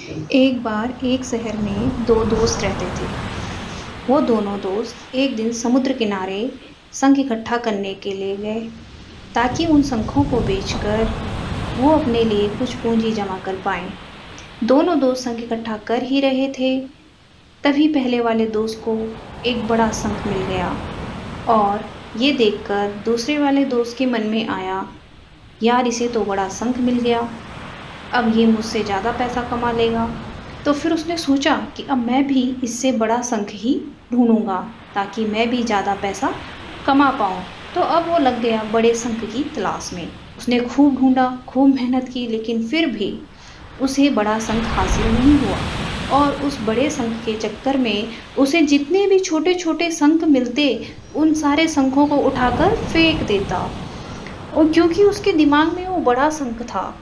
एक बार एक शहर में दो दोस्त रहते थे। वो दोनों दोस्त एक दिन समुद्र किनारे शंख इकट्ठा करने के लिए गए ताकि उन शंखों को बेचकर वो अपने लिए कुछ पूंजी जमा कर पाएं। दोनों दोस्त शंख इकट्ठा कर ही रहे थे, तभी पहले वाले दोस्त को एक बड़ा शंख मिल गया और ये देखकर दूसरे वाले दोस्त के मन में आया, यार इसे तो बड़ा शंख मिल गया, अब ये मुझसे ज़्यादा पैसा कमा लेगा। तो फिर उसने सोचा कि अब मैं भी इससे बड़ा शंख ही ढूंढूंगा ताकि मैं भी ज़्यादा पैसा कमा पाऊँ। तो अब वो लग गया बड़े शंख की तलाश में। उसने खूब ढूंढा, खूब मेहनत की, लेकिन फिर भी उसे बड़ा शंख हासिल नहीं हुआ। और उस बड़े शंख के चक्कर में उसे जितने भी छोटे छोटे शंख मिलते, उन सारे शंखों को उठाकर फेंक देता। और क्योंकि उसके दिमाग में वो बड़ा शंख था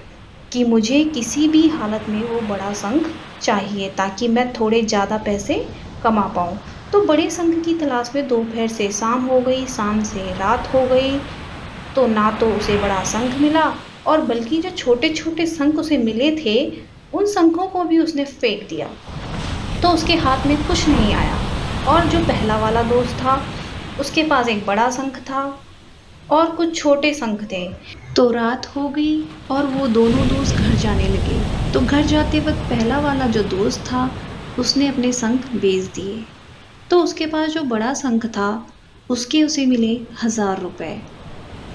कि मुझे किसी भी हालत में वो बड़ा शंख चाहिए ताकि मैं थोड़े ज़्यादा पैसे कमा पाऊँ। तो बड़े शंख की तलाश में दोपहर से शाम हो गई, शाम से रात हो गई, तो ना तो उसे बड़ा शंख मिला और बल्कि जो छोटे छोटे शंख उसे मिले थे, उन शंखों को भी उसने फेंक दिया। तो उसके हाथ में कुछ नहीं आया। और जो पहला वाला दोस्त था, उसके पास एक बड़ा शंख था और कुछ छोटे शंख थे। तो रात हो गई और वो दोनों दोस्त घर जाने लगे। तो घर जाते वक्त पहला वाला जो दोस्त था, उसने अपने शंख बेच दिए। तो उसके पास जो बड़ा शंख था, उसके उसे मिले 1000 रुपये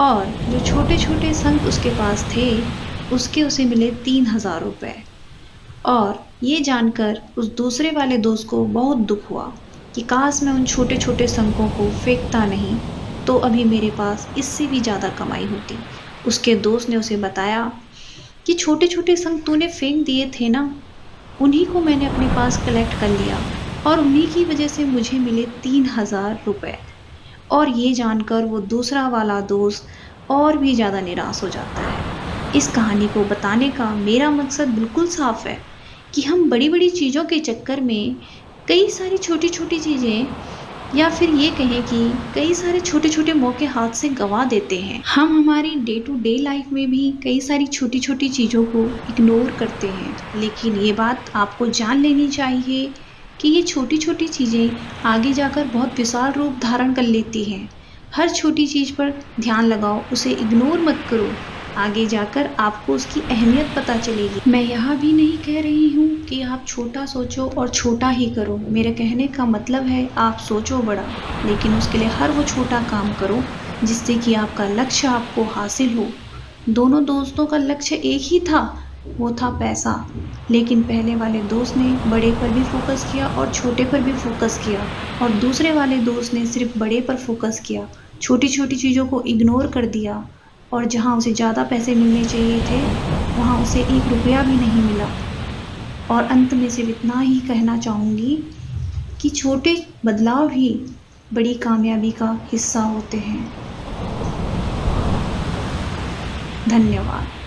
और जो छोटे छोटे शंख उसके पास थे, उसके उसे मिले 3000 रुपये। और ये जानकर उस दूसरे वाले दोस्त को बहुत दुख हुआ कि काश मैं उन छोटे छोटे शंखों को फेंकता नहीं, तो अभी मेरे पास इससे भी ज़्यादा कमाई होती। उसके दोस्त ने उसे बताया कि छोटे छोटे शंख तूने फेंक दिए थे ना, उन्हीं को मैंने अपने पास कलेक्ट कर लिया और उन्हीं की वजह से मुझे मिले 3000 रुपये। और ये जानकर वो दूसरा वाला दोस्त और भी ज़्यादा निराश हो जाता है। इस कहानी को बताने का मेरा मकसद बिल्कुल साफ है कि हम बड़ी बड़ी चीज़ों के चक्कर में कई सारी छोटी छोटी चीज़ें, या फिर ये कहें कि कई सारे छोटे छोटे मौके हाथ से गंवा देते हैं। हम हमारी डे टू डे लाइफ में भी कई सारी छोटी छोटी चीज़ों को इग्नोर करते हैं, लेकिन ये बात आपको जान लेनी चाहिए कि ये छोटी छोटी चीज़ें आगे जाकर बहुत विशाल रूप धारण कर लेती हैं। हर छोटी चीज़ पर ध्यान लगाओ, उसे इग्नोर मत करो, आगे जाकर आपको उसकी अहमियत पता चलेगी। मैं यह भी नहीं कह रही हूँ कि आप छोटा सोचो और छोटा ही करो। मेरे कहने का मतलब है आप सोचो बड़ा, लेकिन उसके लिए हर वो छोटा काम करो जिससे कि आपका लक्ष्य आपको हासिल हो। दोनों दोस्तों का लक्ष्य एक ही था, वो था पैसा, लेकिन पहले वाले दोस्त ने बड़े पर भी फोकस किया और छोटे पर भी फोकस किया, और दूसरे वाले दोस्त ने सिर्फ बड़े पर फोकस किया, छोटी छोटी चीज़ों को इग्नोर कर दिया। और जहाँ उसे ज़्यादा पैसे मिलने चाहिए थे, वहाँ उसे 1 रुपया भी नहीं मिला। और अंत में सिर्फ इतना ही कहना चाहूँगी कि छोटे बदलाव भी बड़ी कामयाबी का हिस्सा होते हैं। धन्यवाद।